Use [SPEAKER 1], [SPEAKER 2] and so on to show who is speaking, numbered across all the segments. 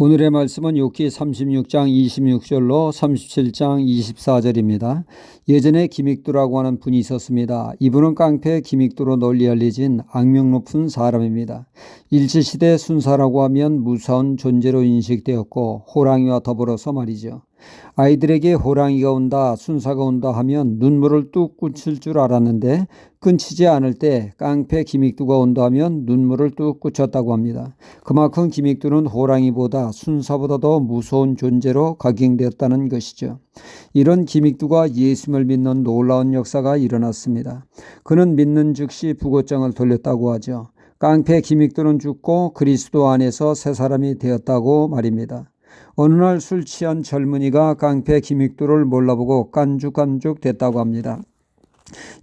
[SPEAKER 1] 오늘의 말씀은 욥기 36장 26절로 37장 24절입니다. 예전에 기믹두라고 하는 분이 있었습니다. 이분은 깡패의 기믹두로 널리 알려진 악명 높은 사람입니다. 일제시대 순사라고 하면 무서운 존재로 인식되었고 호랑이와 더불어서 말이죠. 아이들에게 호랑이가 온다, 순사가 온다 하면 눈물을 뚝 꽂힐 줄 알았는데 끊치지 않을 때 깡패 기믹두가 온다 하면 눈물을 뚝 꽂혔다고 합니다. 그만큼 기믹두는 호랑이보다 순사보다 더 무서운 존재로 각인되었다는 것이죠. 이런 기믹두가 예수님을 믿는 놀라운 역사가 일어났습니다. 그는 믿는 즉시 부고장을 돌렸다고 하죠. 깡패 기믹두는 죽고 그리스도 안에서 새 사람이 되었다고 말입니다. 어느 날 술 취한 젊은이가 깡패 기믹두를 몰라보고 깐죽깐죽 됐다고 합니다.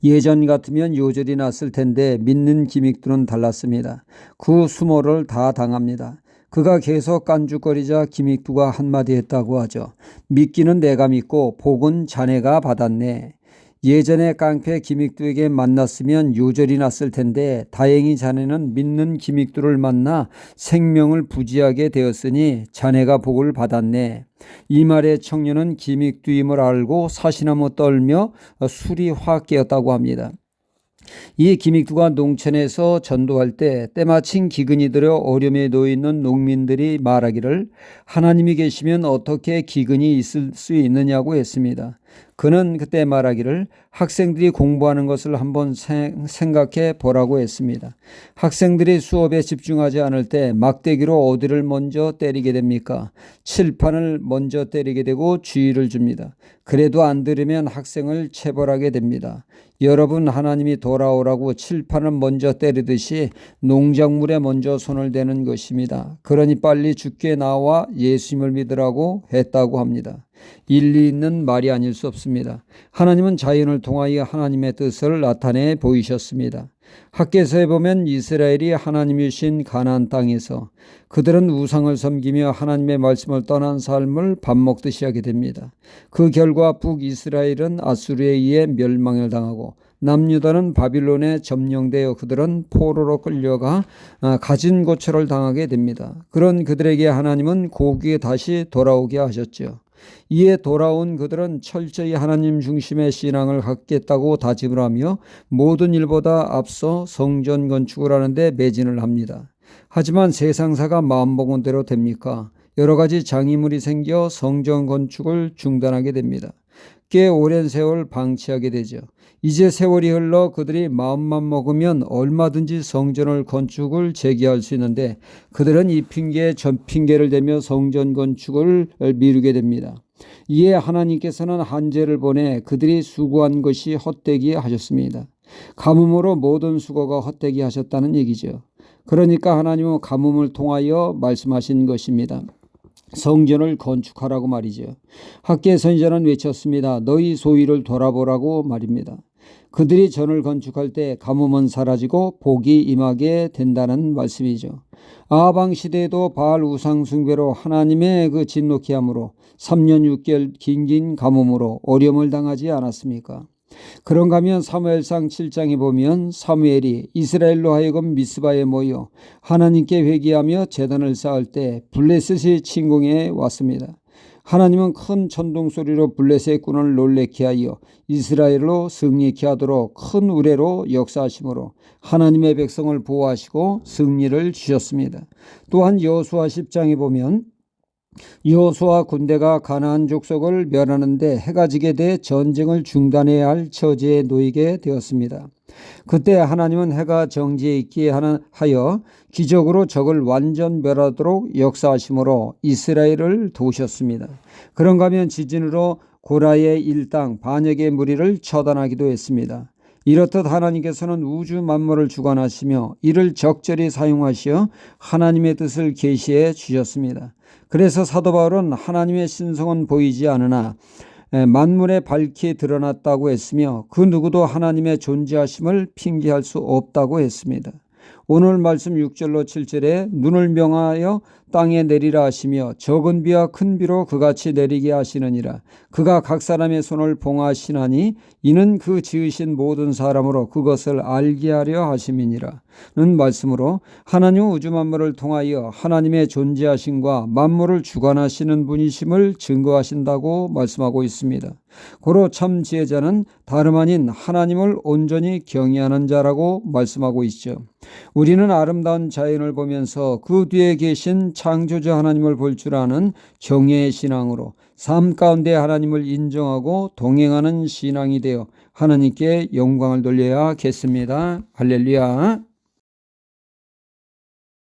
[SPEAKER 1] 예전 같으면 요절이 났을 텐데 믿는 기믹두는 달랐습니다. 그 수모를 다 당합니다. 그가 계속 깐죽거리자 기믹두가 한마디 했다고 하죠. 믿기는 내가 믿고 복은 자네가 받았네. 예전에 깡패 기믹두에게 만났으면 요절이 났을 텐데 다행히 자네는 믿는 기믹두를 만나 생명을 부지하게 되었으니 자네가 복을 받았네. 이 말에 청년은 기믹두임을 알고 사시나무 떨며 술이 확 깨었다고 합니다. 이 기믹두가 농촌에서 전도할 때 때마침 기근이 들어 어려움에 놓여 있는 농민들이 말하기를 하나님이 계시면 어떻게 기근이 있을 수 있느냐고 했습니다. 그는 그때 말하기를 학생들이 공부하는 것을 한번 생각해 보라고 했습니다. 학생들이 수업에 집중하지 않을 때 막대기로 어디를 먼저 때리게 됩니까? 칠판을 먼저 때리게 되고 주의를 줍니다. 그래도 안 들으면 학생을 체벌하게 됩니다. 여러분, 하나님이 돌아오라고 칠판을 먼저 때리듯이 농작물에 먼저 손을 대는 것입니다. 그러니 빨리 주께 나와 예수님을 믿으라고 했다고 합니다. 일리 있는 말이 아닐 수 없습니다. 하나님은 자연을 통하여 하나님의 뜻을 나타내 보이셨습니다. 학개서에 보면 이스라엘이 하나님이 주신 가나안 땅에서 그들은 우상을 섬기며 하나님의 말씀을 떠난 삶을 밥 먹듯이 하게 됩니다. 그 결과 북이스라엘은 아수르에 의해 멸망을 당하고 남유다는 바빌론에 점령되어 그들은 포로로 끌려가 가진 고초를 당하게 됩니다. 그런 그들에게 하나님은 고국에 다시 돌아오게 하셨죠. 이에 돌아온 그들은 철저히 하나님 중심의 신앙을 갖겠다고 다짐을 하며 모든 일보다 앞서 성전 건축을 하는데 매진을 합니다. 하지만 세상사가 마음먹은 대로 됩니까? 여러 가지 장애물이 생겨 성전 건축을 중단하게 됩니다. 꽤 오랜 세월 방치하게 되죠. 이제 세월이 흘러 그들이 마음만 먹으면 얼마든지 성전을 건축을 재개할 수 있는데 그들은 이 핑계에 저 핑계를 대며 성전 건축을 미루게 됩니다. 이에 하나님께서는 한재를 보내 그들이 수고한 것이 헛되게 하셨습니다. 가뭄으로 모든 수고가 헛되게 하셨다는 얘기죠. 그러니까 하나님은 가뭄을 통하여 말씀하신 것입니다. 성전을 건축하라고 말이죠. 학개 선지자는 외쳤습니다. 너희 소위를 돌아보라고 말입니다. 그들이 전을 건축할 때 가뭄은 사라지고 복이 임하게 된다는 말씀이죠. 아방 시대에도 바알 우상 숭배로 하나님의 그 진노케함으로 3년 6개월 긴 가뭄으로 어려움을 당하지 않았습니까? 그런가 하면 사무엘상 7장에 보면 사무엘이 이스라엘로 하여금 미스바에 모여 하나님께 회개하며 제단을 쌓을 때 블레셋이 침공해 왔습니다. 하나님은 큰 천둥 소리로 블레셋 군을 놀래게 하여 이스라엘로 승리케 하도록 큰 우레로 역사하심으로 하나님의 백성을 보호하시고 승리를 주셨습니다. 또한 여호수아 10장에 보면 여호수아 군대가 가나안 족속을 멸하는데 해가 지게 돼 전쟁을 중단해야 할 처지에 놓이게 되었습니다. 그때 하나님은 해가 정지해 있게 하여 기적으로 적을 완전 멸하도록 역사하심으로 이스라엘을 도우셨습니다. 그런가 하면 지진으로 고라의 일당 반역의 무리를 처단하기도 했습니다. 이렇듯 하나님께서는 우주 만물을 주관하시며 이를 적절히 사용하시어 하나님의 뜻을 계시해 주셨습니다. 그래서 사도 바울은 하나님의 신성은 보이지 않으나 만물에 밝히 드러났다고 했으며 그 누구도 하나님의 존재하심을 핑계할 수 없다고 했습니다. 오늘 말씀 6절로 7절에 눈을 명하여 땅에 내리라 하시며 적은 비와 큰 비로 그같이 내리게 하시느니라. 그가 각 사람의 손을 봉하시나니 이는 그 지으신 모든 사람으로 그것을 알게 하려 하심이니라. 는 말씀으로 하나님 우주 만물을 통하여 하나님의 존재하심과 만물을 주관하시는 분이심을 증거하신다고 말씀하고 있습니다. 고로 참 지혜자는 다름 아닌 하나님을 온전히 경외하는 자라고 말씀하고 있죠. 우리는 아름다운 자연을 보면서 그 뒤에 계신 창조주 하나님을 볼 줄 아는 경외의 신앙으로 삶 가운데 하나님을 인정하고 동행하는 신앙이 되어 하나님께 영광을 돌려야겠습니다. 할렐루야.